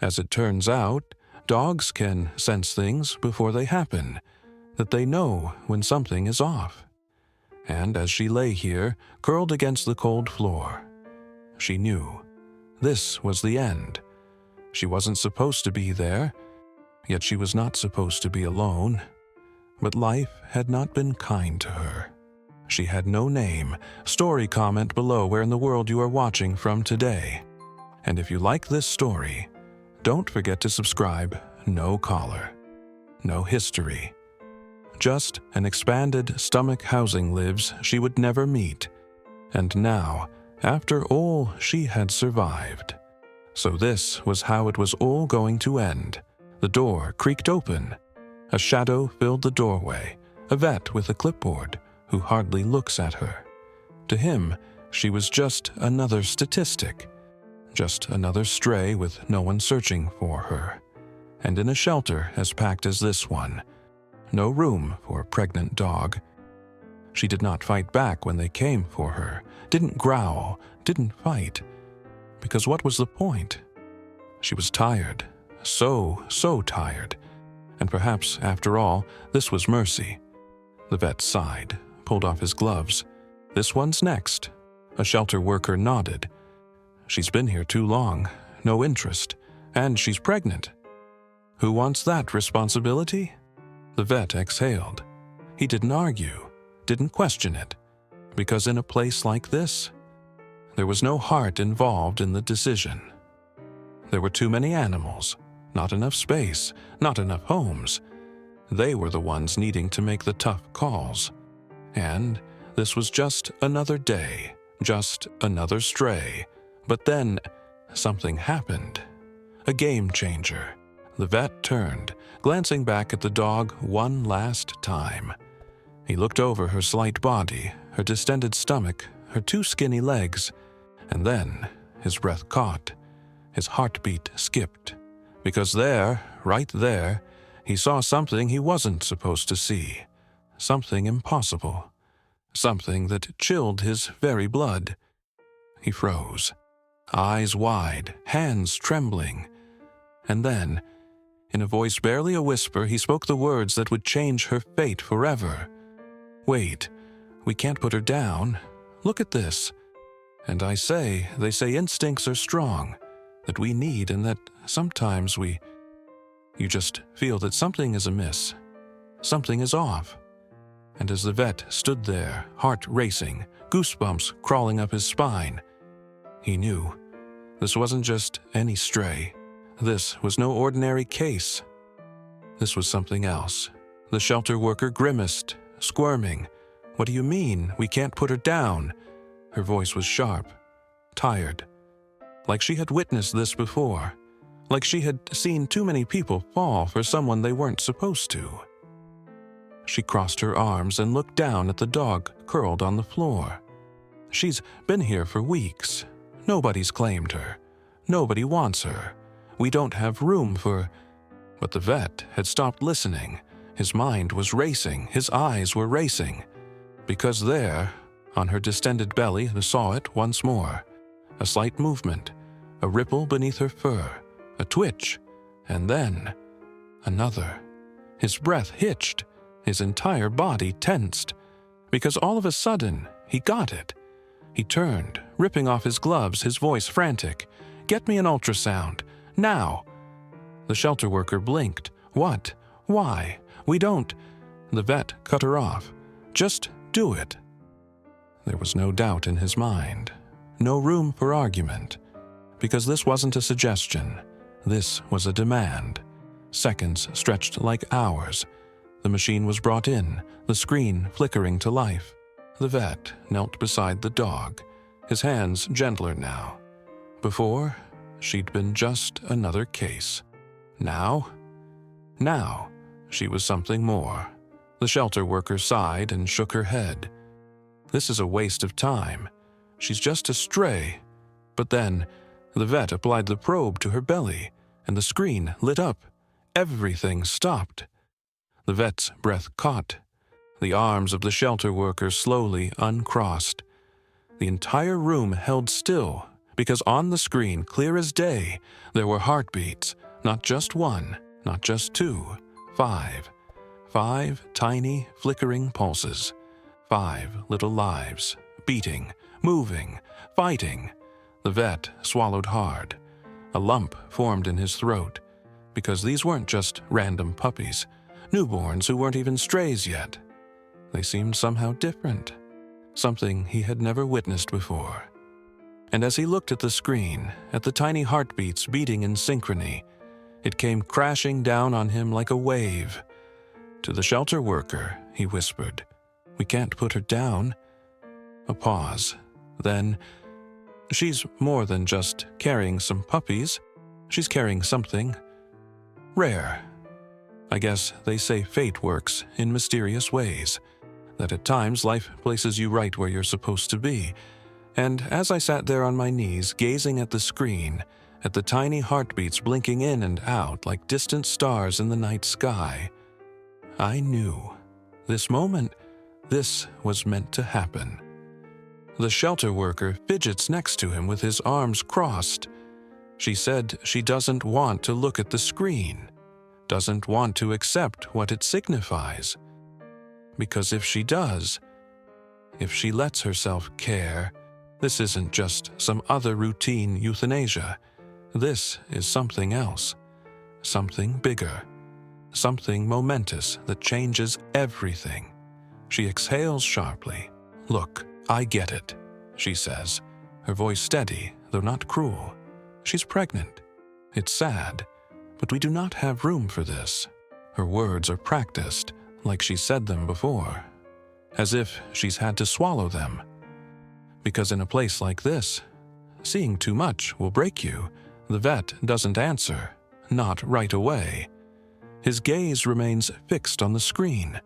As it turns out, dogs can sense things before they happen, that they know when something is off. And as she lay here, curled against the cold floor, she knew this was the end. She wasn't supposed to be there, yet she was not supposed to be alone. But life had not been kind to her. She had no name. Story comment below where in the world you are watching from today. And if you like this story, don't forget to subscribe. No collar, no history. Just an expanded stomach housing lives she would never meet. And now, after all she had survived. So this was how it was all going to end. The door creaked open. A shadow filled the doorway, a vet with a clipboard who hardly looks at her. To him, she was just another statistic, just another stray with no one searching for her. And in a shelter as packed as this one, no room for a pregnant dog. She did not fight back when they came for her, didn't growl, didn't fight. Because what was the point? She was tired, so tired. And perhaps, after all, this was mercy. The vet sighed, pulled off his gloves. This one's next. A shelter worker nodded. She's been here too long, no interest, and she's pregnant. Who wants that responsibility? The vet exhaled. He didn't argue, didn't question it, because in a place like this, there was no heart involved in the decision. There were too many animals, not enough space, not enough homes. They were the ones needing to make the tough calls. And this was just another day, just another stray. But then, something happened. A game changer. The vet turned, glancing back at the dog one last time. He looked over her slight body, her distended stomach, her two skinny legs, and then his breath caught. His heartbeat skipped. Because there, right there, he saw something he wasn't supposed to see. Something impossible. Something that chilled his very blood. He froze, eyes wide, hands trembling. And then, in a voice barely a whisper, he spoke the words that would change her fate forever. Wait, we can't put her down. Look at this. And they say instincts are strong, that we need and that sometimes you just feel that something is amiss. Something is off. And as the vet stood there, heart racing, goosebumps crawling up his spine, he knew this wasn't just any stray. This was no ordinary case. This was something else. The shelter worker grimaced, squirming. What do you mean? We can't put her down. Her voice was sharp, tired. Like she had witnessed this before. Like she had seen too many people fall for someone they weren't supposed to. She crossed her arms and looked down at the dog curled on the floor. She's been here for weeks. Nobody's claimed her. Nobody wants her. We don't have room for... But the vet had stopped listening. His mind was racing. His eyes were racing. Because there, on her distended belly, he saw it once more. A slight movement, a ripple beneath her fur, a twitch, and then another. His breath hitched. His entire body tensed. Because all of a sudden, he got it. He turned, ripping off his gloves, his voice frantic. Get me an ultrasound. Now! The shelter worker blinked. What? Why? We don't... The vet cut her off. Just do it. There was no doubt in his mind. No room for argument. Because this wasn't a suggestion. This was a demand. Seconds stretched like hours. The machine was brought in, the screen flickering to life. The vet knelt beside the dog, his hands gentler now. Before, she'd been just another case. Now, she was something more. The shelter worker sighed and shook her head. This is a waste of time. She's just a stray. But then, the vet applied the probe to her belly, and the screen lit up. Everything stopped. The vet's breath caught. The arms of the shelter worker slowly uncrossed. The entire room held still, because on the screen, clear as day, there were heartbeats, not just one, not just two, 5. 5 tiny, flickering pulses. 5 little lives, beating, moving, fighting. The vet swallowed hard. A lump formed in his throat, because these weren't just random puppies, newborns who weren't even strays yet. They seemed somehow different, something he had never witnessed before. And as he looked at the screen, at the tiny heartbeats beating in synchrony, it came crashing down on him like a wave. To the shelter worker, he whispered, "We can't put her down." A pause. Then, "She's more than just carrying some puppies. She's carrying something rare. I guess they say fate works in mysterious ways, that at times life places you right where you're supposed to be. And as I sat there on my knees, gazing at the screen, at the tiny heartbeats blinking in and out like distant stars in the night sky, I knew. This moment, this was meant to happen. The shelter worker fidgets next to him with his arms crossed. She said she doesn't want to look at the screen, doesn't want to accept what it signifies. Because if she does, if she lets herself care, this isn't just some other routine euthanasia. This is something else, something bigger, something momentous that changes everything. She exhales sharply. "Look, I get it," she says, her voice steady, though not cruel. "She's pregnant. It's sad, but we do not have room for this." Her words are practiced, like she said them before, as if she's had to swallow them. Because in a place like this, seeing too much will break you. The vet doesn't answer, not right away. His gaze remains fixed on the screen.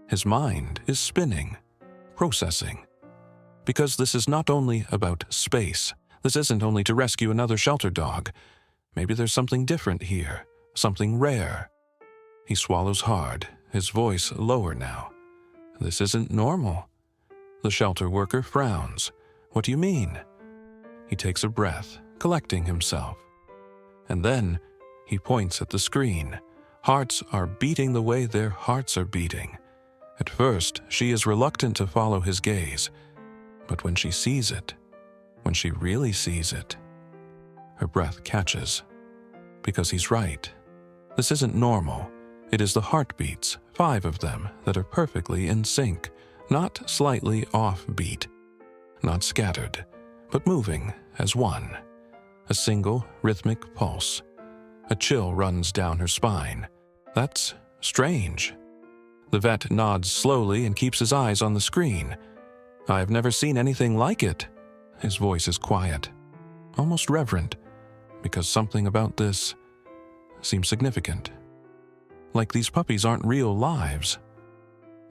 His mind is spinning, processing. Because this is not only about space. This isn't only to rescue another shelter dog. Maybe there's something different here, something rare. He swallows hard, his voice lower now. This isn't normal. The shelter worker frowns. "What do you mean?" He takes a breath, collecting himself. And then he points at the screen. Hearts are beating the way their hearts are beating. At first, she is reluctant to follow his gaze. But when she sees it, when she really sees it, her breath catches. Because he's right. This isn't normal. It is the heartbeats, 5 of them, that are perfectly in sync, not slightly off-beat, not scattered, but moving as one. A single rhythmic pulse. A chill runs down her spine. That's strange. The vet nods slowly and keeps his eyes on the screen. "I've never seen anything like it." His voice is quiet, almost reverent, because something about this seems significant. Like these puppies aren't real lives.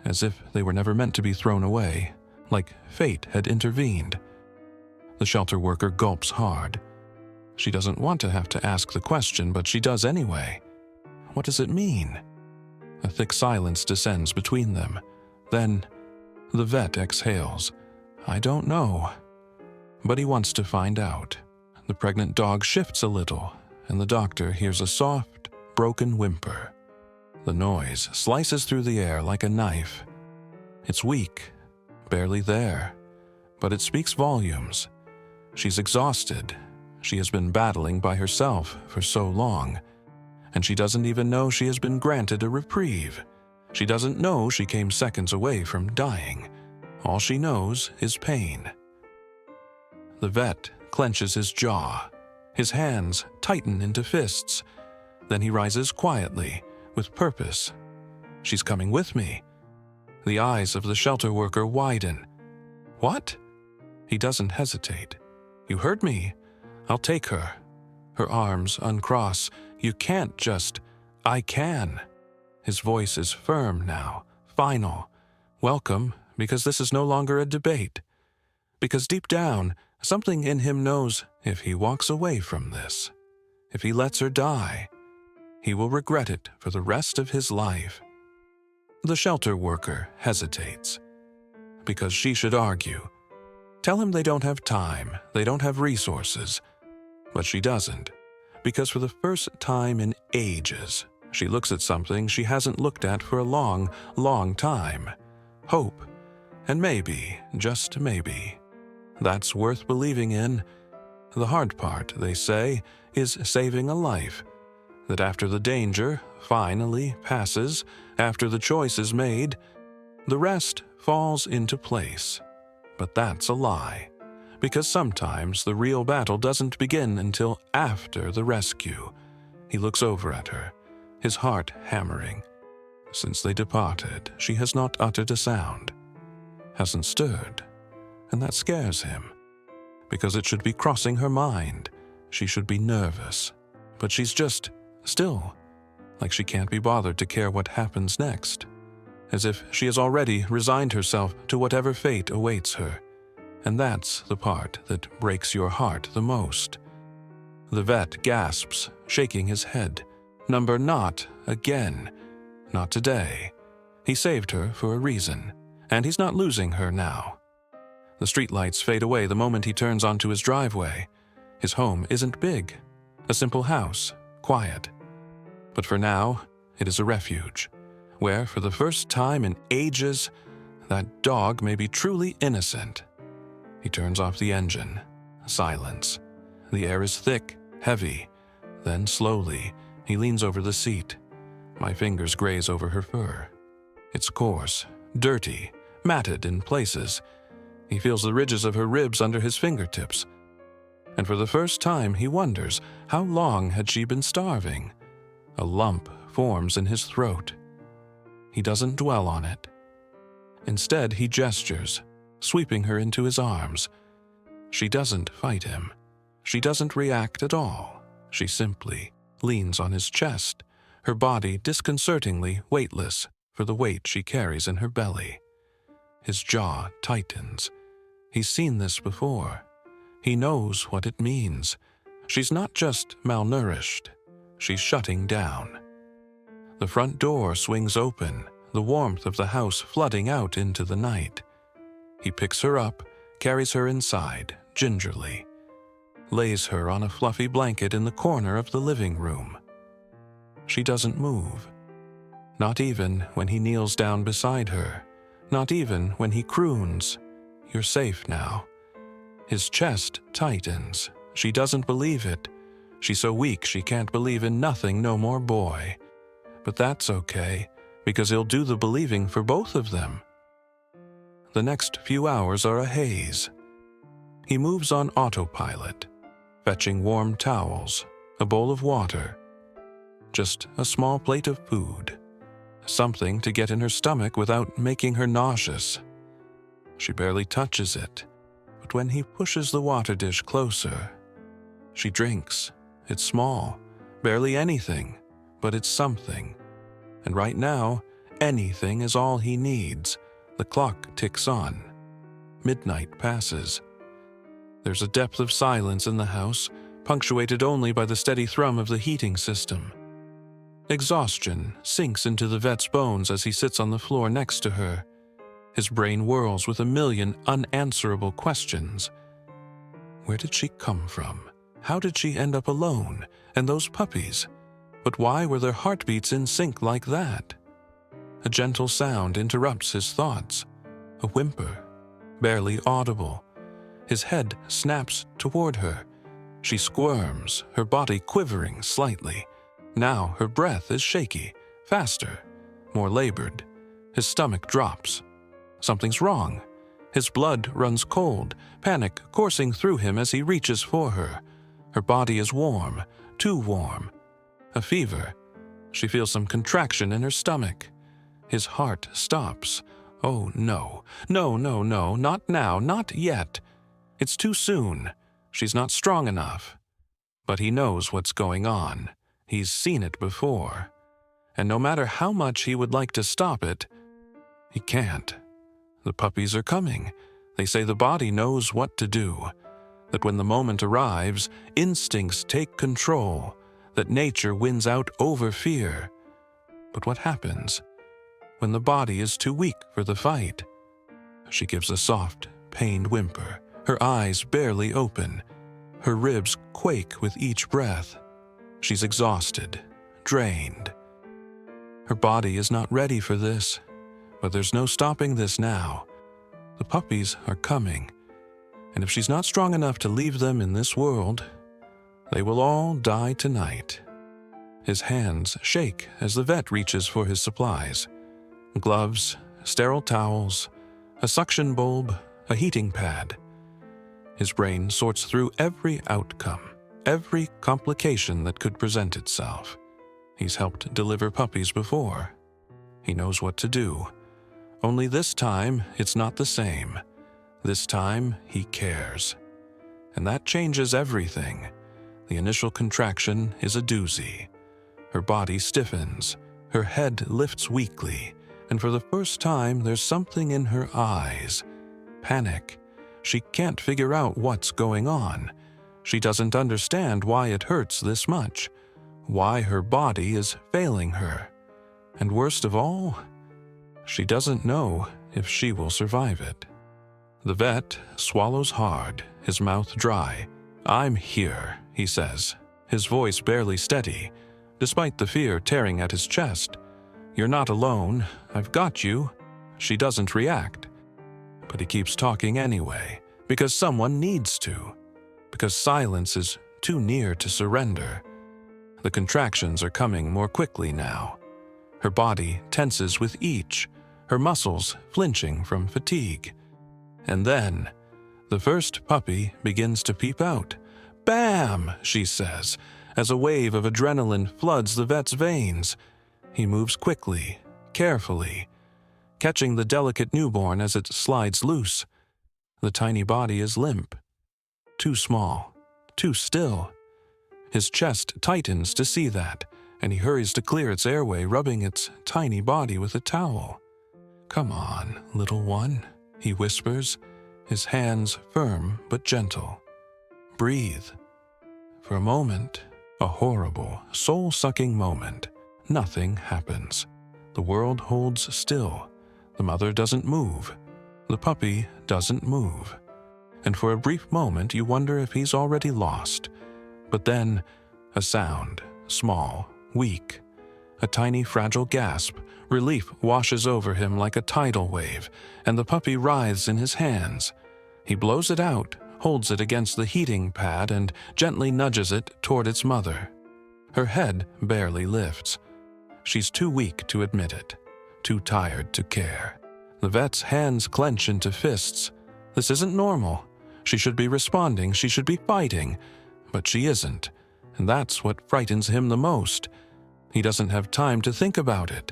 As if they were never meant to be thrown away, like fate had intervened. The shelter worker gulps hard. She doesn't want to have to ask the question, but she does anyway. What does it mean? A thick silence descends between them. Then the vet exhales. "I don't know." But he wants to find out. The pregnant dog shifts a little, and the doctor hears a soft, broken whimper. The noise slices through the air like a knife. It's weak, barely there, but it speaks volumes. She's exhausted. She has been battling by herself for so long, and she doesn't even know she has been granted a reprieve. She doesn't know she came seconds away from dying. All she knows is pain. The vet clenches his jaw. His hands tighten into fists. Then he rises quietly, with purpose. "She's coming with me." The eyes of the shelter worker widen. "What?" He doesn't hesitate. "You heard me. I'll take her." Her arms uncross. "You can't just—" "I can." His voice is firm now, final. Welcome, because this is no longer a debate. Because deep down, something in him knows if he walks away from this, if he lets her die, he will regret it for the rest of his life. The shelter worker hesitates. Because she should argue. Tell him they don't have time, they don't have resources. But she doesn't, because for the first time in ages, she looks at something she hasn't looked at for a long, long time. Hope. And maybe, just maybe, that's worth believing in. The hard part, they say, is saving a life. That after the danger finally passes, after the choice is made, the rest falls into place. But that's a lie, because sometimes the real battle doesn't begin until after the rescue. He looks over at her, his heart hammering. Since they departed, she has not uttered a sound, hasn't stirred, and that scares him, because it should be crossing her mind. She should be nervous, but she's just still, like she can't be bothered to care what happens next, as if she has already resigned herself to whatever fate awaits her. And that's the part that breaks your heart the most. The vet gasps, shaking his head. Number not again. Not today. He saved her for a reason, and he's not losing her now. The streetlights fade away the moment he turns onto his driveway. His home isn't big. A simple house, quiet. But for now, it is a refuge, where for the first time in ages, that dog may be truly innocent. He turns off the engine. Silence. The air is thick, heavy. Then slowly, he leans over the seat. My fingers graze over her fur. It's coarse, dirty, matted in places. He feels the ridges of her ribs under his fingertips. And for the first time, he wonders, how long had she been starving? A lump forms in his throat. He doesn't dwell on it. Instead, he gestures, sweeping her into his arms. She doesn't fight him. She doesn't react at all. She simply leans on his chest, her body disconcertingly weightless for the weight she carries in her belly. His jaw tightens. He's seen this before. He knows what it means. She's not just malnourished. She's shutting down. The front door swings open, the warmth of the house flooding out into the night. He picks her up, carries her inside, gingerly, lays her on a fluffy blanket in the corner of the living room. She doesn't move. Not even when he kneels down beside her. Not even when he croons, "You're safe now." His chest tightens. She doesn't believe it. She's so weak she can't believe in nothing no more boy. But that's okay, because he'll do the believing for both of them. The next few hours are a haze. He moves on autopilot, fetching warm towels, a bowl of water, just a small plate of food, something to get in her stomach without making her nauseous. She barely touches it, but when he pushes the water dish closer, she drinks. It's small, barely anything, but it's something. And right now, anything is all he needs. The clock ticks on. Midnight passes. There's a depth of silence in the house, punctuated only by the steady thrum of the heating system. Exhaustion sinks into the vet's bones as he sits on the floor next to her. His brain whirls with a million unanswerable questions. Where did she come from? How did she end up alone? And those puppies? But why were their heartbeats in sync like that? A gentle sound interrupts his thoughts. A whimper, barely audible. His head snaps toward her. She squirms, her body quivering slightly. Now her breath is shaky, faster, more labored. His stomach drops. Something's wrong. His blood runs cold, panic coursing through him as he reaches for her. Her body is warm, too warm. A fever. She feels some contraction in her stomach. His heart stops. Oh no, no, no, no, not now, not yet. It's too soon. She's not strong enough. But he knows what's going on. He's seen it before. And no matter how much he would like to stop it, he can't. The puppies are coming. They say the body knows what to do. That when the moment arrives, instincts take control. That nature wins out over fear. But what happens when the body is too weak for the fight? She gives a soft, pained whimper, Her eyes barely open. Her ribs quake with each breath. She's exhausted, drained. Her body is not ready for this, but there's no stopping this now. The puppies are coming, and if she's not strong enough to leave them in this world, they will all die tonight. His hands shake as the vet reaches for his supplies. Gloves, sterile towels, a suction bulb, a heating pad. His brain sorts through every outcome, every complication that could present itself. He's helped deliver puppies before. He knows what to do. Only this time, it's not the same. This time, he cares. And that changes everything. The initial contraction is a doozy. Her body stiffens. Her head lifts weakly. And for the first time, there's something in her eyes. Panic. She can't figure out what's going on. She doesn't understand why it hurts this much, why her body is failing her. And worst of all, she doesn't know if she will survive it. The vet swallows hard, his mouth dry. "I'm here," he says, his voice barely steady, despite the fear tearing at his chest. "You're not alone. I've got you." She doesn't react. But he keeps talking anyway, because someone needs to, because silence is too near to surrender. The contractions are coming more quickly now. Her body tenses with each, her muscles flinching from fatigue. And then, the first puppy begins to peep out. "Bam!" she says, as a wave of adrenaline floods the vet's veins. He moves quickly, carefully, catching the delicate newborn as it slides loose. The tiny body is limp, too small, too still. His chest tightens to see that, and he hurries to clear its airway, rubbing its tiny body with a towel. "Come on, little one," he whispers, his hands firm but gentle. "Breathe." For a moment, a horrible, soul-sucking moment, nothing happens. The world holds still. The mother doesn't move. The puppy doesn't move. And for a brief moment you wonder if he's already lost. But then, a sound, small, weak. A tiny fragile gasp. Relief washes over him like a tidal wave, and the puppy writhes in his hands. He blows it out, holds it against the heating pad, and gently nudges it toward its mother. Her head barely lifts. She's too weak to admit it, too tired to care. The vet's hands clench into fists. This isn't normal. She should be responding, she should be fighting, but she isn't, and that's what frightens him the most. He doesn't have time to think about it,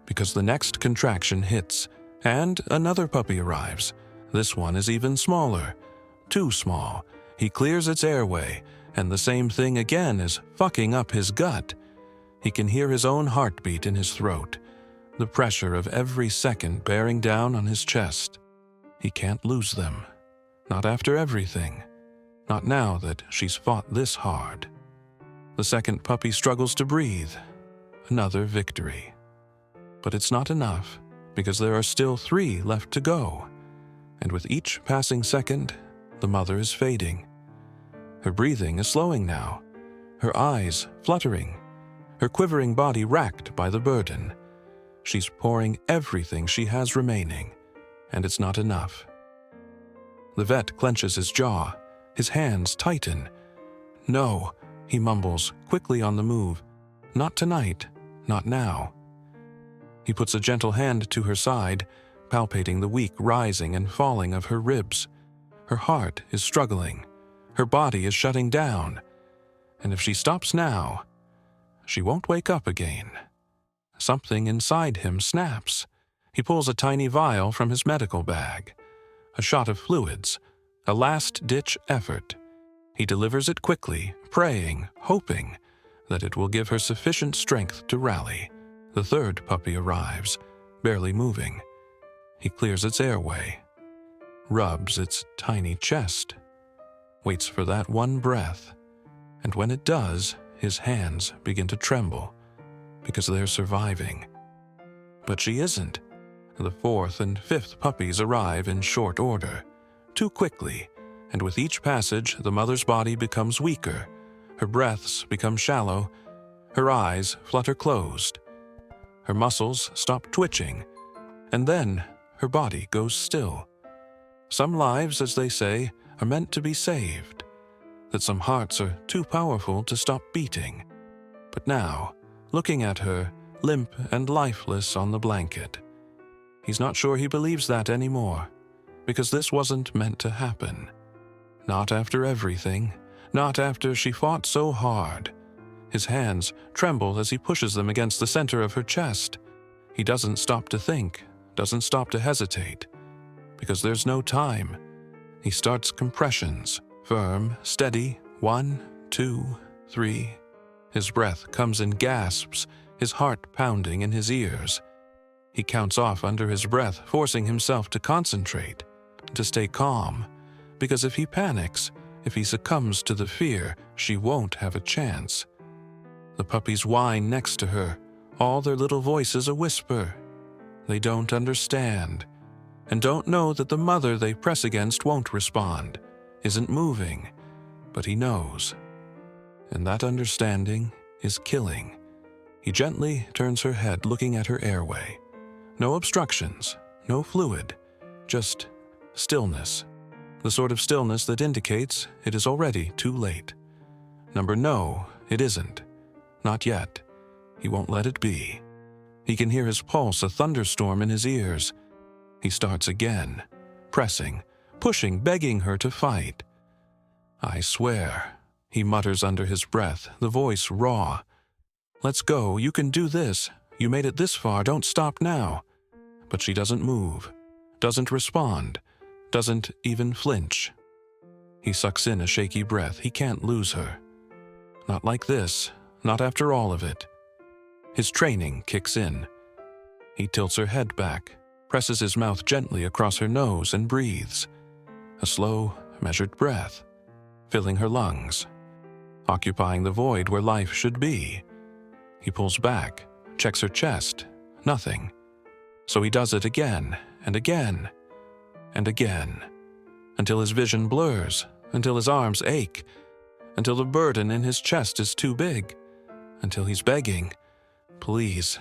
because the next contraction hits, and another puppy arrives. This one is even smaller. Too small. He clears its airway, and the same thing again is fucking up his gut. He can hear his own heartbeat in his throat, the pressure of every second bearing down on his chest. He can't lose them. Not after everything. Not now that she's fought this hard. The second puppy struggles to breathe. Another victory. But it's not enough, because there are still 3 left to go. And with each passing second, the mother is fading. Her breathing is slowing now, her eyes fluttering, her quivering body racked by the burden. She's pouring everything she has remaining, and it's not enough. The vet clenches his jaw, his hands tighten. "No," he mumbles, quickly on the move. "Not tonight, not now." He puts a gentle hand to her side, palpating the weak rising and falling of her ribs. Her heart is struggling. Her body is shutting down. And if she stops now, she won't wake up again. Something inside him snaps. He pulls a tiny vial from his medical bag. A shot of fluids, a last-ditch effort. He delivers it quickly, praying, hoping that it will give her sufficient strength to rally. The third puppy arrives, barely moving. He clears its airway, rubs its tiny chest, waits for that one breath, and when it does, his hands begin to tremble, because they're surviving. But she isn't. The 4th and 5th puppies arrive in short order, too quickly, and with each passage the mother's body becomes weaker, her breaths become shallow, her eyes flutter closed, her muscles stop twitching, and then her body goes still. Some lives, as they say, are meant to be saved, that some hearts are too powerful to stop beating. But now, looking at her, limp and lifeless on the blanket, he's not sure he believes that anymore, because this wasn't meant to happen. Not after everything, not after she fought so hard. His hands tremble as he pushes them against the center of her chest. He doesn't stop to think, doesn't stop to hesitate, because there's no time. He starts compressions, firm, steady, 1, 2, 3. His breath comes in gasps, his heart pounding in his ears. He counts off under his breath, forcing himself to concentrate, to stay calm, because if he panics, if he succumbs to the fear, she won't have a chance. The puppies whine next to her, all their little voices a whisper. They don't understand, and don't know that the mother they press against won't respond, isn't moving, but he knows. And that understanding is killing. He gently turns her head, looking at her airway. No obstructions, no fluid, just stillness. The sort of stillness that indicates it is already too late. No, it isn't. Not yet. He won't let it be. He can hear his pulse, a thunderstorm in his ears. He starts again, pressing, pushing, begging her to fight. "I swear," he mutters under his breath, the voice raw. "Let's go, you can do this. You made it this far, don't stop now." But she doesn't move, doesn't respond, doesn't even flinch. He sucks in a shaky breath. He can't lose her. Not like this, not after all of it. His training kicks in. He tilts her head back, presses his mouth gently across her nose and breathes. A slow, measured breath, filling her lungs, occupying the void where life should be. He pulls back, checks her chest, nothing. So he does it again and again and again, until his vision blurs, until his arms ache, until the burden in his chest is too big, until he's begging, "Please."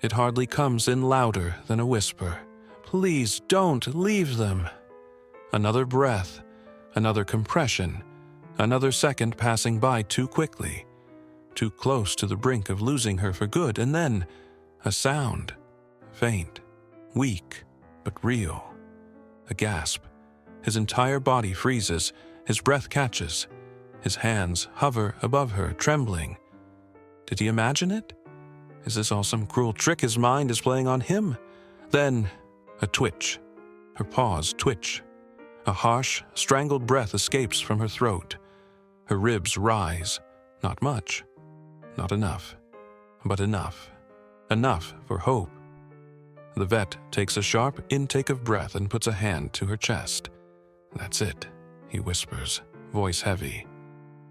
It hardly comes in louder than a whisper. "Please don't leave them." Another breath, another compression, another second passing by too quickly, too close to the brink of losing her for good, and then a sound, faint, weak, but real. A gasp. His entire body freezes, his breath catches, his hands hover above her, trembling. Did he imagine it? Is this all some cruel trick his mind is playing on him? Then, a twitch. Her paws twitch. A harsh, strangled breath escapes from her throat. Her ribs rise. Not much. Not enough. But enough. Enough for hope. The vet takes a sharp intake of breath and puts a hand to her chest. "That's it," he whispers, voice heavy.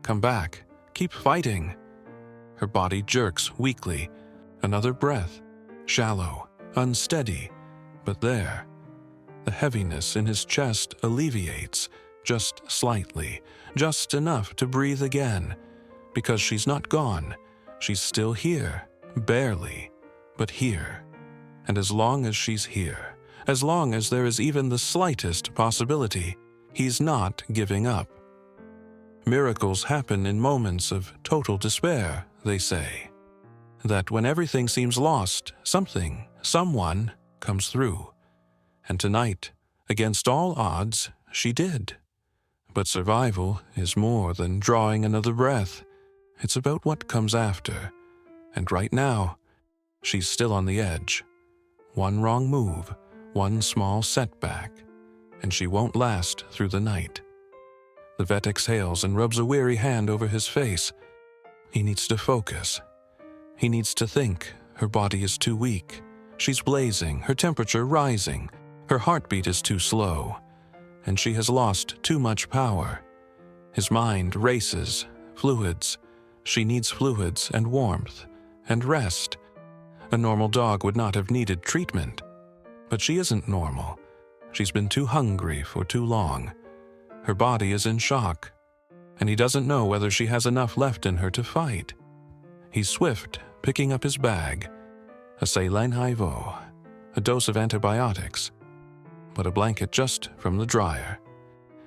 "Come back. Keep fighting." Her body jerks weakly. Another breath. Shallow, unsteady, but there. The heaviness in his chest alleviates, just slightly, just enough to breathe again. Because she's not gone. She's still here. Barely, but here. And as long as she's here, as long as there is even the slightest possibility, he's not giving up. Miracles happen in moments of total despair, they say. That when everything seems lost, something, someone, comes through. And tonight, against all odds, she did. But survival is more than drawing another breath. It's about what comes after. And right now, she's still on the edge. One wrong move, one small setback, and she won't last through the night. The vet exhales and rubs a weary hand over his face. He needs to focus. He needs to think. Her body is too weak. She's blazing, her temperature rising. Her heartbeat is too slow, and she has lost too much power. His mind races, fluids. She needs fluids and warmth and rest. A normal dog would not have needed treatment. But she isn't normal. She's been too hungry for too long. Her body is in shock, and he doesn't know whether she has enough left in her to fight. He's swift, picking up his bag, a saline hyvo, a dose of antibiotics, but a blanket just from the dryer.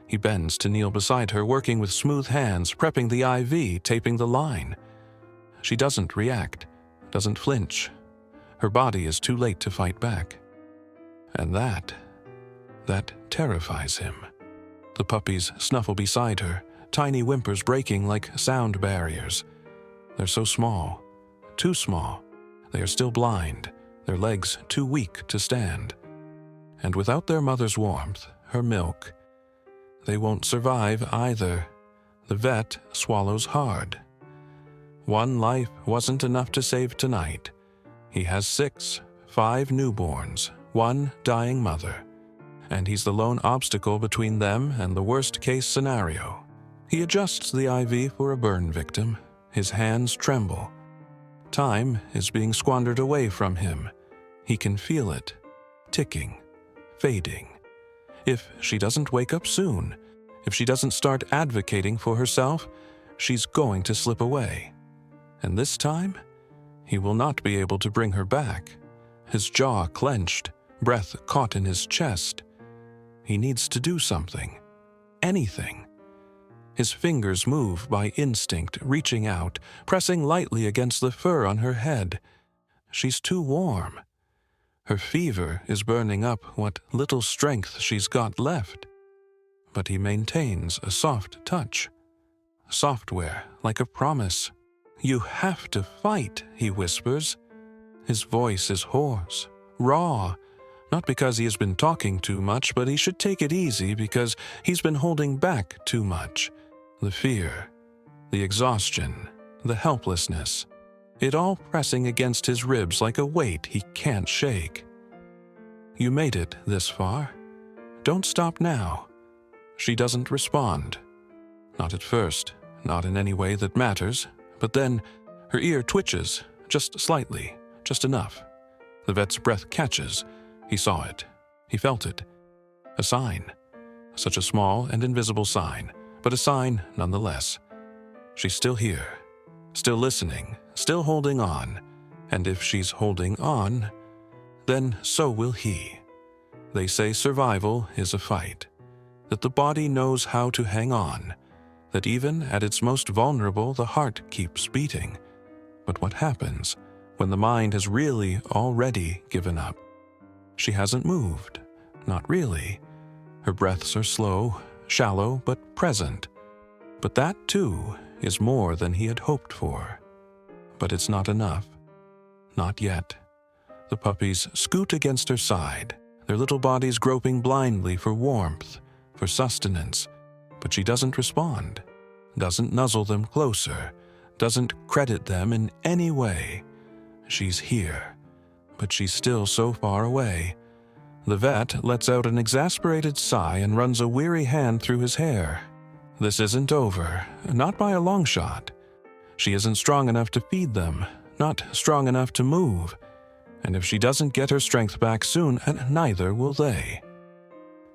He bends to kneel beside her, working with smooth hands, prepping the IV, taping the line. She doesn't react, doesn't flinch. Her body is too late to fight back. And that terrifies him. The puppies snuffle beside her, tiny whimpers breaking like sound barriers. They're so small, too small. They are still blind, their legs too weak to stand. And without their mother's warmth, her milk, they won't survive either. The vet swallows hard. One life wasn't enough to save tonight. He has 6, 5 newborns, 1 dying mother, and he's the lone obstacle between them and the worst-case scenario. He adjusts the IV for a burn victim. His hands tremble. Time is being squandered away from him. He can feel it, ticking, fading. If she doesn't wake up soon, if she doesn't start advocating for herself, she's going to slip away. And this time, he will not be able to bring her back. His jaw clenched, breath caught in his chest. He needs to do something. Anything. His fingers move by instinct, reaching out, pressing lightly against the fur on her head. She's too warm. Her fever is burning up what little strength she's got left. But he maintains a soft touch. Software, like a promise. "You have to fight," he whispers. His voice is hoarse, raw, not because he has been talking too much, but he should take it easy because he's been holding back too much. The fear, the exhaustion, the helplessness, it all pressing against his ribs like a weight he can't shake. "You made it this far. Don't stop now." She doesn't respond. Not at first, not in any way that matters, but then her ear twitches, just slightly, just enough. The vet's breath catches. He saw it. He felt it. A sign. Such a small and invisible sign, but a sign nonetheless. She's still here, still listening, still holding on. And if she's holding on, then so will he. They say survival is a fight, that the body knows how to hang on, that even at its most vulnerable the heart keeps beating. But what happens when the mind has really already given up? She hasn't moved, not really. Her breaths are slow, shallow, but present. But that, too, is more than he had hoped for. But it's not enough. Not yet. The puppies scoot against her side, their little bodies groping blindly for warmth, for sustenance. But she doesn't respond, doesn't nuzzle them closer, doesn't credit them in any way. She's here, but she's still so far away. The vet lets out an exasperated sigh and runs a weary hand through his hair. This isn't over, not by a long shot. She isn't strong enough to feed them, not strong enough to move. And if she doesn't get her strength back soon, neither will they.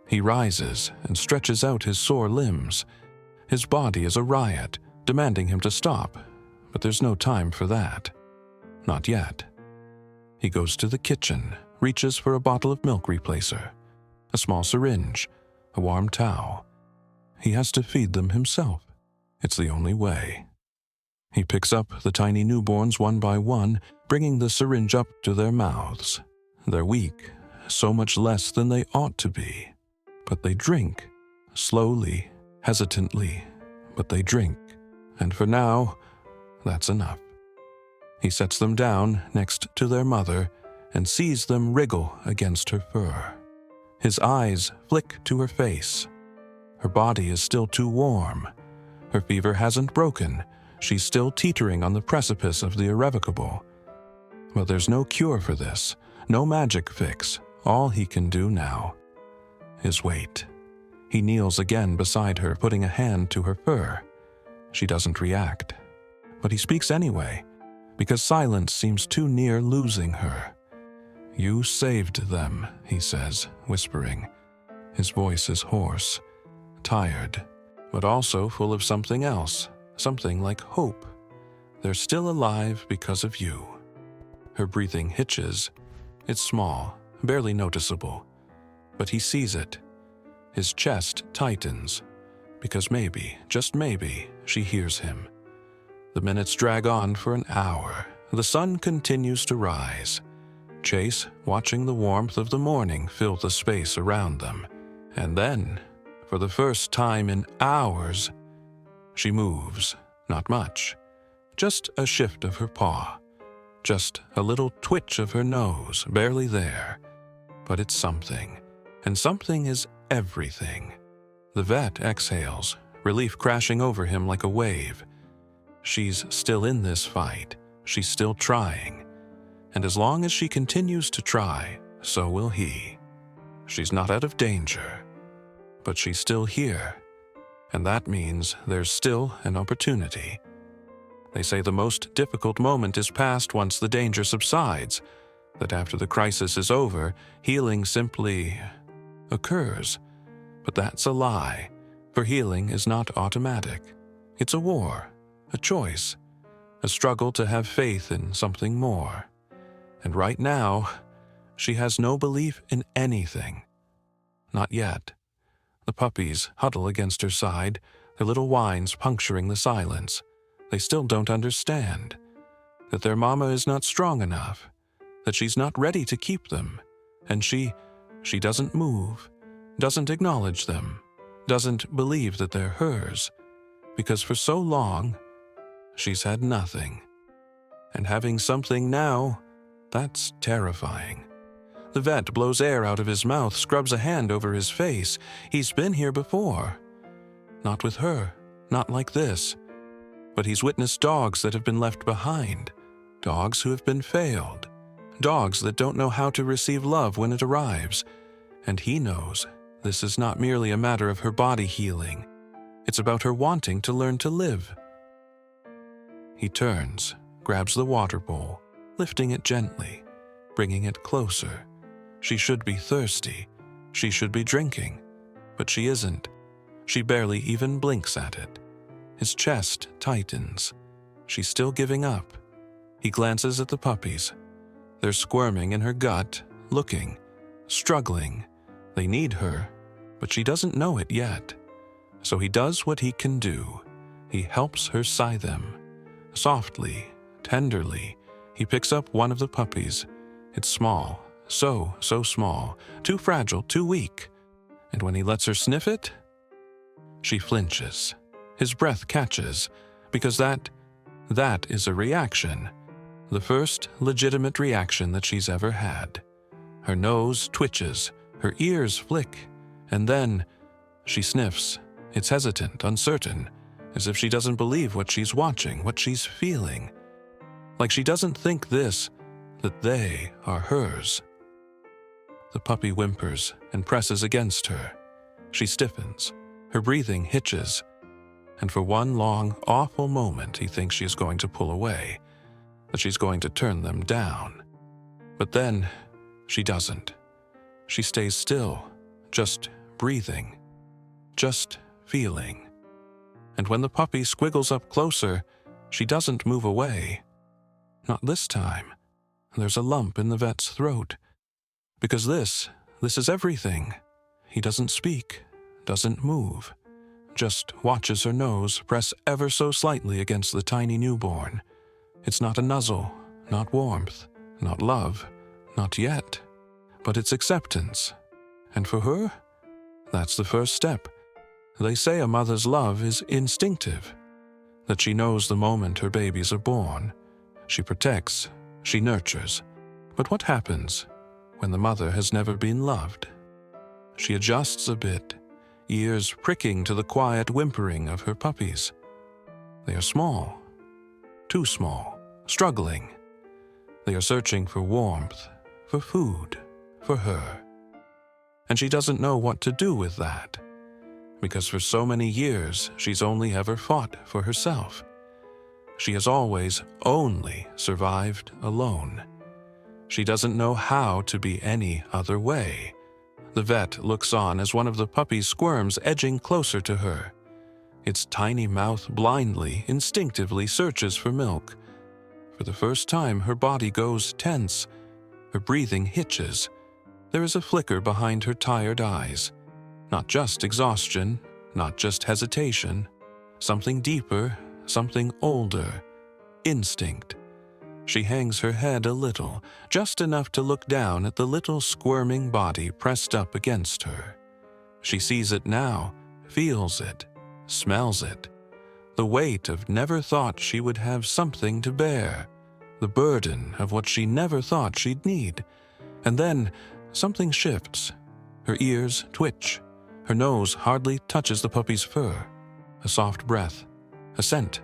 He rises and stretches out his sore limbs. His body is a riot, demanding him to stop, but there's no time for that. Not yet. He goes to the kitchen, reaches for a bottle of milk replacer, a small syringe, a warm towel. He has to feed them himself. It's the only way. He picks up the tiny newborns one by one, bringing the syringe up to their mouths. They're weak, so much less than they ought to be. But they drink, slowly, hesitantly, but they drink. And for now, that's enough. He sets them down next to their mother and sees them wriggle against her fur. His eyes flick to her face. Her body is still too warm. Her fever hasn't broken. She's still teetering on the precipice of the irrevocable. But there's no cure for this, no magic fix. All he can do now is wait. He kneels again beside her, putting a hand to her fur. She doesn't react. But he speaks anyway, because silence seems too near losing her. "You saved them," he says, whispering. His voice is hoarse. tired, but also full of something else, something like hope. They're still alive because of you. Her breathing hitches. It's small, barely noticeable, but he sees it. His chest tightens, because maybe, just maybe, she hears him. The minutes drag on for an hour. The sun continues to rise. Chase, watching the warmth of the morning fill the space around them. And then, for the first time in hours, she moves. Not much. Just a shift of her paw. Just a little twitch of her nose, barely there. But it's something. And something is everything. The vet exhales, relief crashing over him like a wave. She's still in this fight. She's still trying. And as long as she continues to try, so will he. She's not out of danger. But she's still here. And that means there's still an opportunity. They say the most difficult moment is past once the danger subsides, that after the crisis is over, healing simply occurs. But that's a lie, for healing is not automatic. It's a war, a choice, a struggle to have faith in something more. And right now, she has no belief in anything. Not yet. The puppies huddle against her side, their little whines puncturing the silence. They still don't understand that their mama is not strong enough, that she's not ready to keep them, and she doesn't move, doesn't acknowledge them, doesn't believe that they're hers, because for so long, she's had nothing. And having something now, that's terrifying. The vet blows air out of his mouth, scrubs a hand over his face. He's been here before. Not with her, not like this. But he's witnessed dogs that have been left behind, dogs who have been failed, dogs that don't know how to receive love when it arrives. And he knows this is not merely a matter of her body healing. It's about her wanting to learn to live. He turns, grabs the water bowl, lifting it gently, bringing it closer. She should be thirsty. She should be drinking. But she isn't. She barely even blinks at it. His chest tightens. She's still giving up. He glances at the puppies. They're squirming in her gut, looking, struggling. They need her, but she doesn't know it yet. So he does what he can do. He helps her sigh them. Softly, tenderly, he picks up one of the puppies. It's small, so small, too fragile, too weak. And when he lets her sniff it, she flinches. His breath catches, because that is a reaction. The first legitimate reaction that she's ever had. Her nose twitches, her ears flick, and then she sniffs. It's hesitant, uncertain, as if she doesn't believe what she's watching, what she's feeling. Like she doesn't think that they are hers. The puppy whimpers and presses against her. She stiffens. Her breathing hitches. And for one long, awful moment, he thinks she's going to pull away, that she's going to turn them down. But then, she doesn't. She stays still, just breathing, just feeling. And when the puppy squiggles up closer, she doesn't move away. Not this time. There's a lump in the vet's throat. Because this is everything. He doesn't speak, doesn't move. Just watches her nose press ever so slightly against the tiny newborn. It's not a nuzzle, not warmth, not love, not yet. But it's acceptance. And for her, that's the first step. They say a mother's love is instinctive, that she knows the moment her babies are born. She protects, she nurtures. But what happens when the mother has never been loved? She adjusts a bit, ears pricking to the quiet whimpering of her puppies. They are small, too small, struggling. They are searching for warmth, for food, for her. And she doesn't know what to do with that, because for so many years she's only ever fought for herself. She has always only survived alone. She doesn't know how to be any other way, The vet looks on as one of the puppies squirms, edging closer to her. Its tiny mouth blindly, instinctively searches for milk. For the first time, her body goes tense. Her breathing hitches. There is a flicker behind her tired eyes. Not just exhaustion, not just hesitation. Something deeper, something older. Instinct. She hangs her head a little, just enough to look down at the little squirming body pressed up against her. She sees it now, feels it, smells it. The weight of never thought she would have something to bear. The burden of what she never thought she'd need. And then something shifts. Her ears twitch. Her nose hardly touches the puppy's fur. A soft breath. A scent.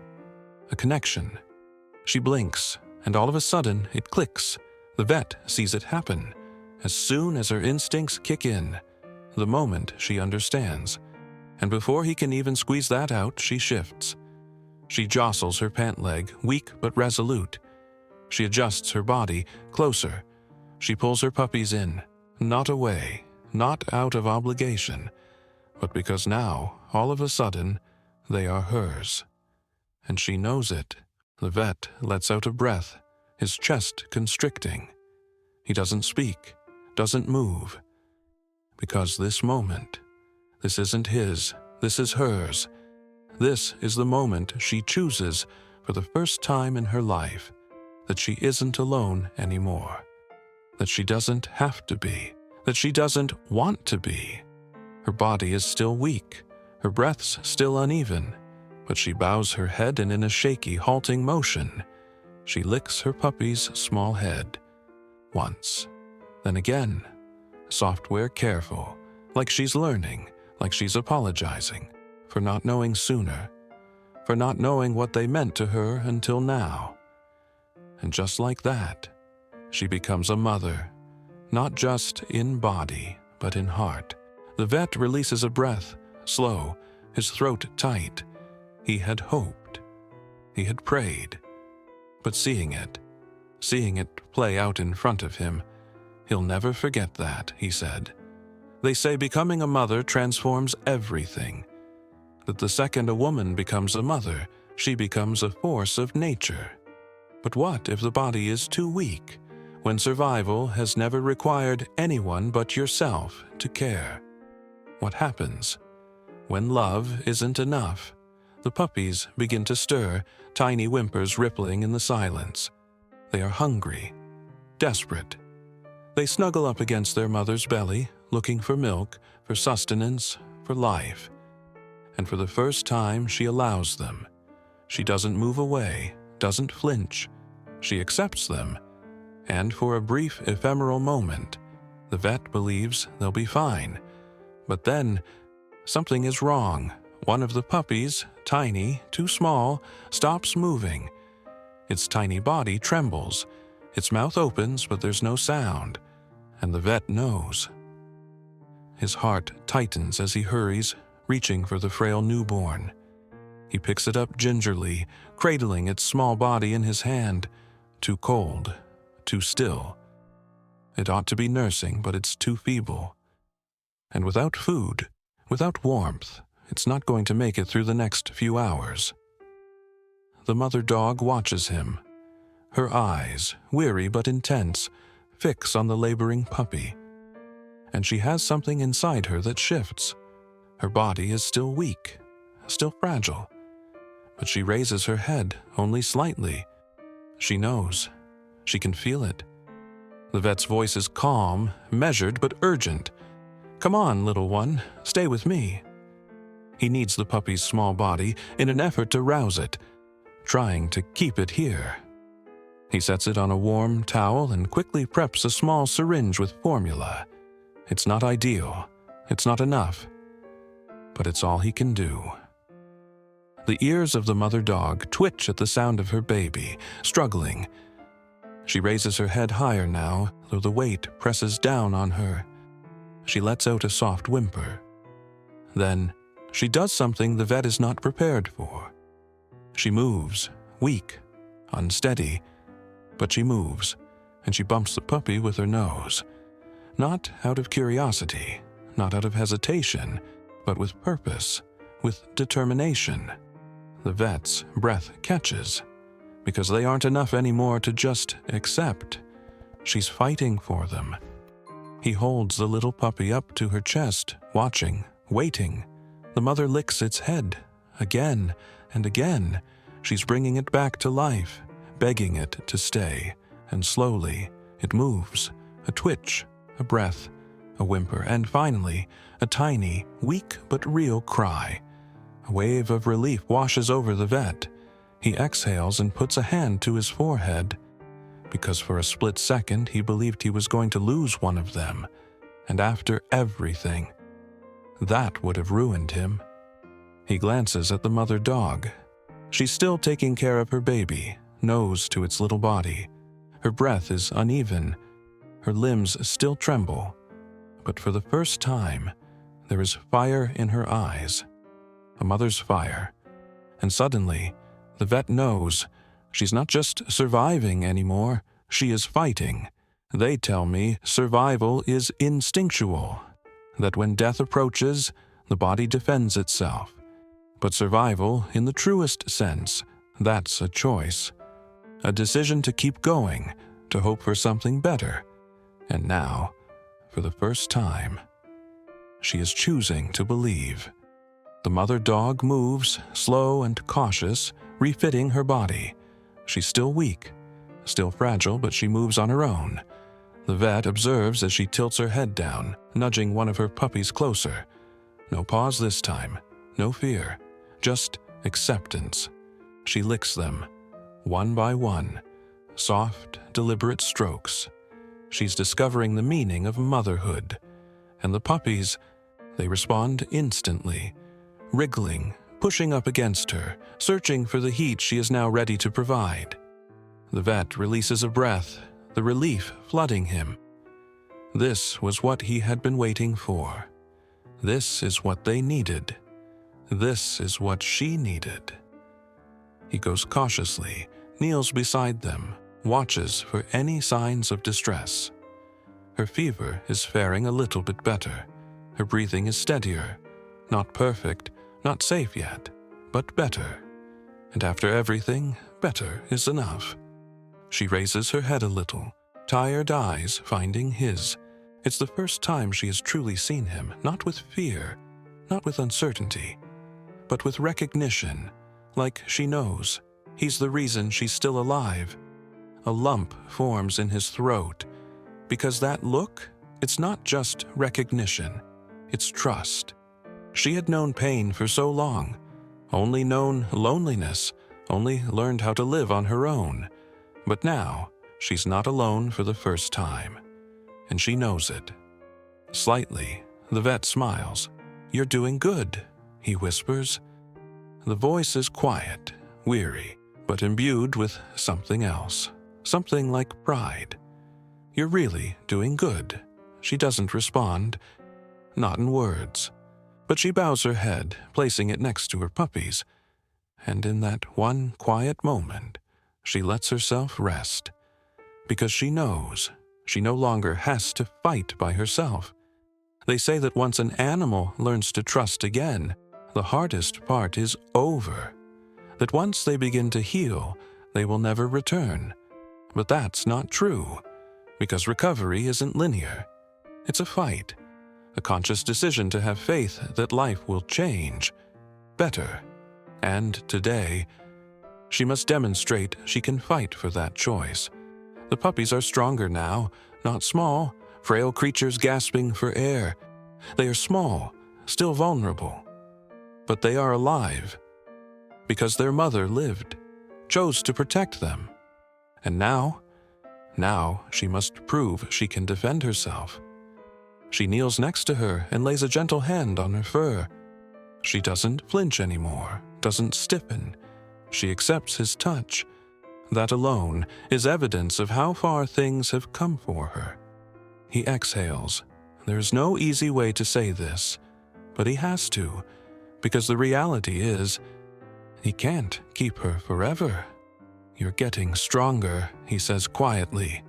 A connection. She blinks, and all of a sudden it clicks. The vet sees it happen. As soon as her instincts kick in, the moment she understands. And before he can even squeeze that out, she shifts. She jostles her pant leg, weak but resolute. She adjusts her body, closer. She pulls her puppies in, not away, not out of obligation, but because now, all of a sudden, they are hers. And she knows it. The vet lets out a breath, his chest constricting. He doesn't speak, doesn't move. Because this moment, this isn't his, this is hers. This is the moment she chooses for the first time in her life that she isn't alone anymore. That she doesn't have to be. That she doesn't want to be. Her body is still weak, her breath's still uneven, but she bows her head and in a shaky, halting motion, she licks her puppy's small head. Once, then again, software careful, like she's learning, like she's apologizing for not knowing sooner, for not knowing what they meant to her until now. And just like that, she becomes a mother, not just in body, but in heart. The vet releases a breath, slow, his throat tight. He had hoped. He had prayed. But seeing it play out in front of him, he'll never forget that, he said. They say becoming a mother transforms everything. That the second a woman becomes a mother, she becomes a force of nature. But what if the body is too weak, when survival has never required anyone but yourself to care? What happens? When love isn't enough, the puppies begin to stir, tiny whimpers rippling in the silence. They are hungry, desperate. They snuggle up against their mother's belly, looking for milk, for sustenance, for life. And for the first time, she allows them. She doesn't move away, doesn't flinch. She accepts them. And for a brief, ephemeral moment, the vet believes they'll be fine. But then, something is wrong. One of the puppies, tiny, too small, stops moving. Its tiny body trembles. Its mouth opens, but there's no sound. And the vet knows. His heart tightens as he hurries, reaching for the frail newborn. He picks it up gingerly, cradling its small body in his hand. Too cold, too still. It ought to be nursing, but it's too feeble. And without food, without warmth, it's not going to make it through the next few hours. The mother dog watches him. Her eyes, weary but intense, fix on the laboring puppy. And she has something inside her that shifts. Her body is still weak, still fragile. But she raises her head only slightly. She knows. She can feel it. The vet's voice is calm, measured, but urgent. Come on, little one, stay with me. He kneads the puppy's small body in an effort to rouse it, trying to keep it here. He sets it on a warm towel and quickly preps a small syringe with formula. It's not ideal. It's not enough. But it's all he can do. The ears of the mother dog twitch at the sound of her baby, struggling. She raises her head higher now, though the weight presses down on her. She lets out a soft whimper. Then, she does something the vet is not prepared for. She moves, weak, unsteady, but she moves, and she bumps the puppy with her nose. Not out of curiosity, not out of hesitation, but with purpose, with determination. The vet's breath catches, because they aren't enough anymore to just accept. She's fighting for them. He holds the little puppy up to her chest, watching, waiting. The mother licks its head, again and again. She's bringing it back to life, begging it to stay, and slowly it moves, a twitch, a breath, a whimper, and finally, a tiny, weak but real cry. A wave of relief washes over the vet. He exhales and puts a hand to his forehead, because for a split second he believed he was going to lose one of them, and after everything, that would have ruined him. He glances at the mother dog. She's still taking care of her baby, nose to its little body. Her breath is uneven. Her limbs still tremble. But for the first time, there is fire in her eyes. A mother's fire. And suddenly, the vet knows she's not just surviving anymore, she is fighting. They tell me survival is instinctual, that when death approaches, the body defends itself. But survival, in the truest sense, that's a choice. A decision to keep going, to hope for something better. And now, for the first time, she is choosing to believe. The mother dog moves, slow and cautious, refitting her body. She's still weak, still fragile, but she moves on her own. The vet observes as she tilts her head down, nudging one of her puppies closer. No pause this time, no fear, just acceptance. She licks them, one by one, soft, deliberate strokes. She's discovering the meaning of motherhood. And the puppies, they respond instantly, wriggling, pushing up against her, searching for the heat she is now ready to provide. The vet releases a breath, the relief flooding him. This was what he had been waiting for. This is what they needed. This is what she needed. He goes cautiously, kneels beside them, watches for any signs of distress. Her fever is faring a little bit better. Her breathing is steadier. Not perfect, not safe yet, but better. And after everything, better is enough. She raises her head a little, tired eyes finding his. It's the first time she has truly seen him, not with fear, not with uncertainty, but with recognition, like she knows. He's the reason she's still alive. A lump forms in his throat, because that look, it's not just recognition, it's trust. She had known pain for so long, only known loneliness, only learned how to live on her own. But now, she's not alone for the first time, and she knows it. Slightly, the vet smiles. "You're doing good," he whispers. The voice is quiet, weary, but imbued with something else, something like pride. "You're really doing good." She doesn't respond, not in words, but she bows her head, placing it next to her puppies, and in that one quiet moment, she lets herself rest, because she knows she no longer has to fight by herself. They say that once an animal learns to trust again, the hardest part is over. That once they begin to heal, they will never return. But that's not true, because recovery isn't linear. It's a fight, a conscious decision to have faith that life will change, better. And today, she must demonstrate she can fight for that choice. The puppies are stronger now, not small, frail creatures gasping for air. They are small, still vulnerable. But they are alive, because their mother lived, chose to protect them. And now she must prove she can defend herself. She kneels next to her and lays a gentle hand on her fur. She doesn't flinch anymore, doesn't stiffen. She accepts his touch. That alone is evidence of how far things have come for her. He exhales. There's no easy way to say this, but he has to, because the reality is, he can't keep her forever. "You're getting stronger," he says quietly.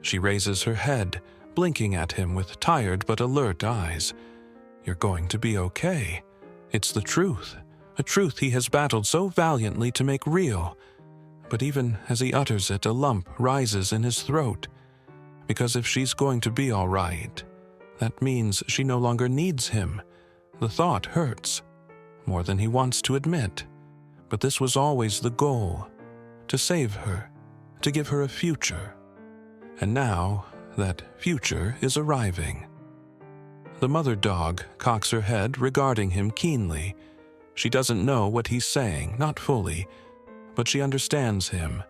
She raises her head, blinking at him with tired but alert eyes. "You're going to be okay. It's the truth, a truth he has battled so valiantly to make real." But even as he utters it, a lump rises in his throat. Because if she's going to be all right, that means she no longer needs him. The thought hurts, more than he wants to admit. But this was always the goal, to save her, to give her a future. And now that future is arriving. The mother dog cocks her head, regarding him keenly. She doesn't know what he's saying, not fully, but she understands him,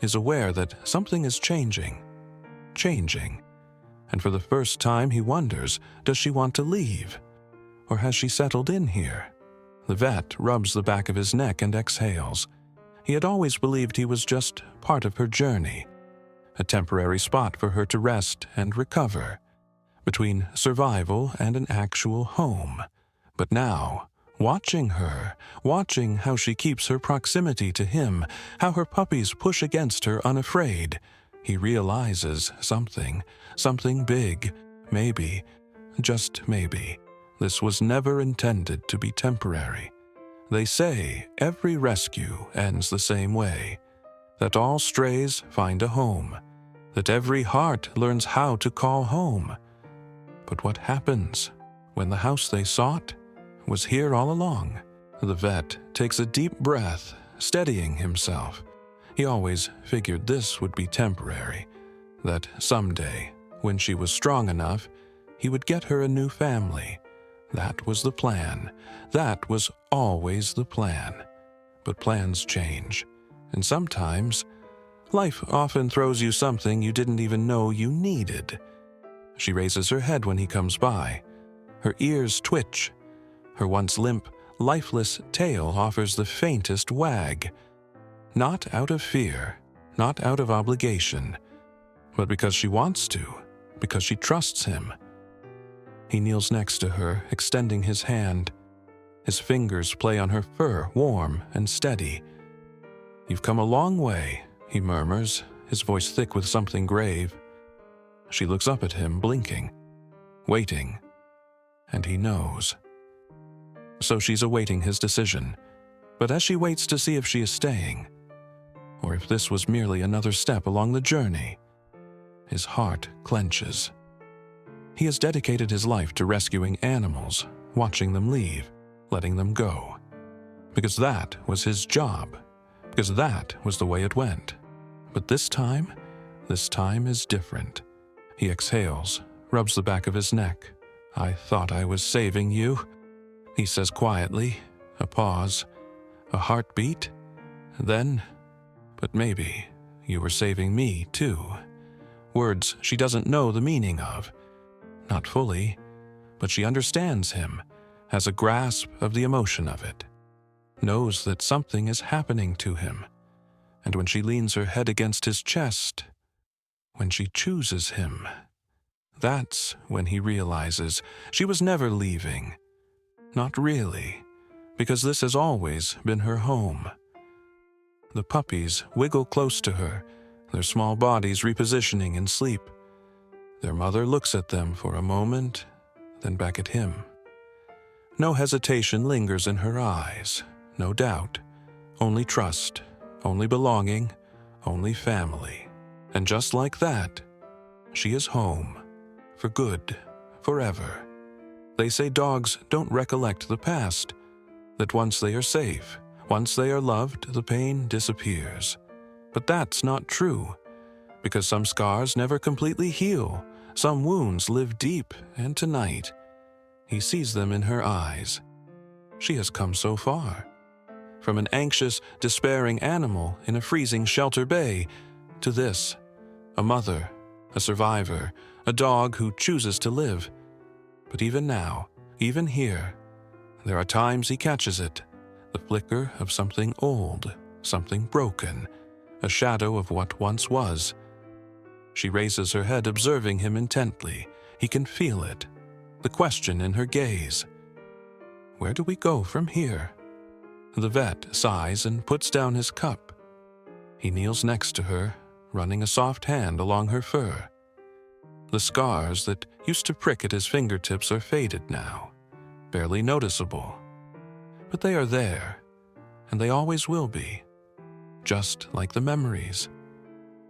is aware that something is changing. And for the first time he wonders, does she want to leave? Or has she settled in here? The vet rubs the back of his neck and exhales. He had always believed he was just part of her journey, a temporary spot for her to rest and recover, between survival and an actual home. But now, watching her, watching how she keeps her proximity to him, how her puppies push against her unafraid, he realizes something big. Maybe, just maybe, this was never intended to be temporary. They say every rescue ends the same way, that all strays find a home, that every heart learns how to call home. But what happens when the house they sought was here all along? The vet takes a deep breath, steadying himself. He always figured this would be temporary, that someday, when she was strong enough, he would get her a new family. That was the plan. That was always the plan. But plans change, and sometimes life often throws you something you didn't even know you needed. She raises her head when he comes by. Her ears twitch. Her once limp, lifeless tail offers the faintest wag. Not out of fear, not out of obligation, but because she wants to, because she trusts him. He kneels next to her, extending his hand. His fingers play on her fur, warm and steady. "You've come a long way," he murmurs, his voice thick with something grave. She looks up at him, blinking, waiting, and he knows. So she's awaiting his decision, but as she waits to see if she is staying, or if this was merely another step along the journey, his heart clenches. He has dedicated his life to rescuing animals, watching them leave, letting them go. Because that was his job. Because that was the way it went. But this time is different. He exhales, rubs the back of his neck. "I thought I was saving you," he says quietly. A pause, a heartbeat. Then, "But maybe you were saving me too." Words she doesn't know the meaning of. Not fully, but she understands him, has a grasp of the emotion of it, knows that something is happening to him. And when she leans her head against his chest, when she chooses him, that's when he realizes she was never leaving. Not really, because this has always been her home. The puppies wiggle close to her, their small bodies repositioning in sleep. Their mother looks at them for a moment, then back at him. No hesitation lingers in her eyes, no doubt, only trust, only belonging, only family. And just like that, she is home, for good, forever. They say dogs don't recollect the past, that once they are safe, once they are loved, the pain disappears. But that's not true, because some scars never completely heal, some wounds live deep, and tonight, he sees them in her eyes. She has come so far. From an anxious, despairing animal in a freezing shelter bay, to this, a mother, a survivor, a dog who chooses to live. But even now, even here, there are times he catches it, the flicker of something old, something broken, a shadow of what once was. She raises her head, observing him intently. He can feel it, the question in her gaze. Where do we go from here? The vet sighs and puts down his cup. He kneels next to her, running a soft hand along her fur. The scars that used to prick at his fingertips are faded now, barely noticeable. But they are there, and they always will be, just like the memories.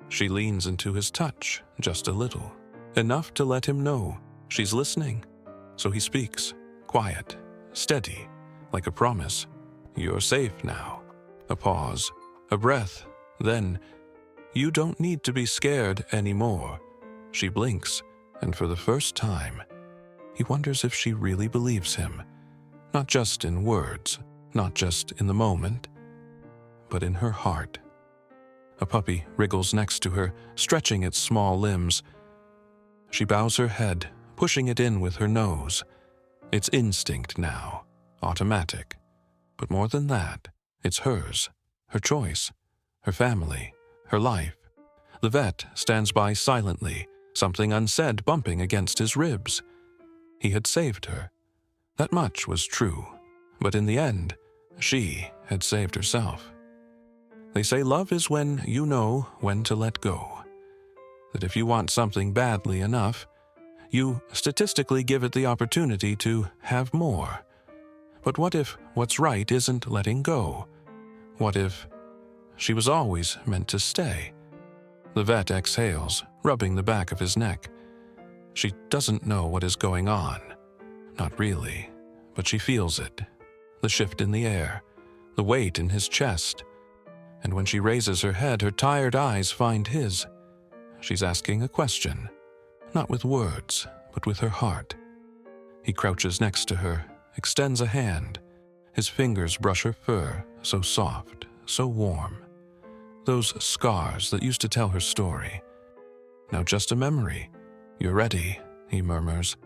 She leans into his touch just a little, enough to let him know she's listening. So he speaks, quiet, steady, like a promise. "You're safe now." A pause, a breath, then, "You don't need to be scared anymore." She blinks, and for the first time, he wonders if she really believes him. Not just in words, not just in the moment, but in her heart. A puppy wriggles next to her, stretching its small limbs. She bows her head, pushing it in with her nose. It's instinct now, automatic. But more than that, it's hers, her choice, her family, her life. The vet stands by silently, something unsaid bumping against his ribs. He had saved her. That much was true, but in the end, she had saved herself. They say love is when you know when to let go. That if you want something badly enough, you statistically give it the opportunity to have more. But what if what's right isn't letting go? What if she was always meant to stay? The vet exhales, rubbing the back of his neck. She doesn't know what is going on. Not really, but she feels it. The shift in the air, the weight in his chest. And when she raises her head, her tired eyes find his. She's asking a question, not with words, but with her heart. He crouches next to her, extends a hand. His fingers brush her fur, so soft, so warm. Those scars that used to tell her story. Now just a memory. "You're ready," he murmurs.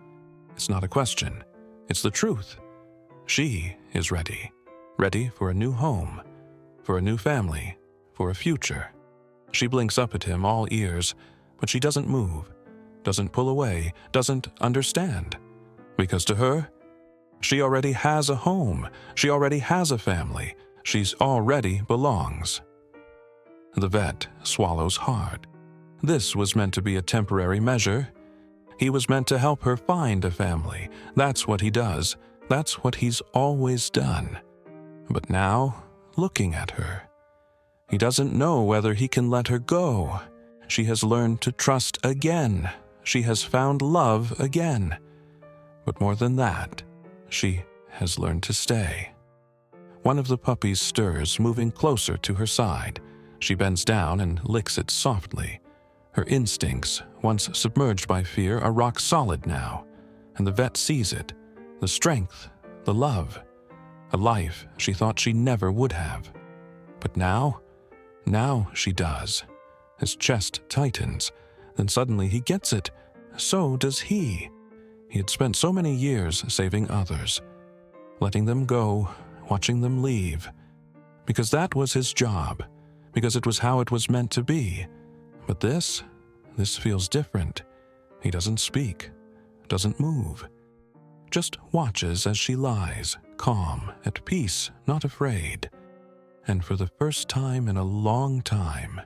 It's not a question, it's the truth. She is ready. Ready for a new home, for a new family, for a future. She blinks up at him, all ears, but she doesn't move, doesn't pull away, doesn't understand. Because to her, she already has a home, she already has a family, she's already belongs. The vet swallows hard. This was meant to be a temporary measure. He was meant to help her find a family. That's what he does. That's what he's always done. But now, looking at her, he doesn't know whether he can let her go. She has learned to trust again. She has found love again. But more than that, she has learned to stay. One of the puppies stirs, moving closer to her side. She bends down and licks it softly. Her instincts, once submerged by fear, are rock solid now, and the vet sees it. The strength, the love, a life she thought she never would have. But now she does. His chest tightens, then suddenly he gets it. So does he. He had spent so many years saving others, letting them go, watching them leave, because that was his job, because it was how it was meant to be. But this feels different. He doesn't speak, doesn't move, just watches as she lies, calm, at peace, not afraid. And for the first time in a long time,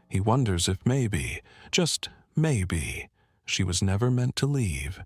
he wonders if maybe, just maybe, she was never meant to leave,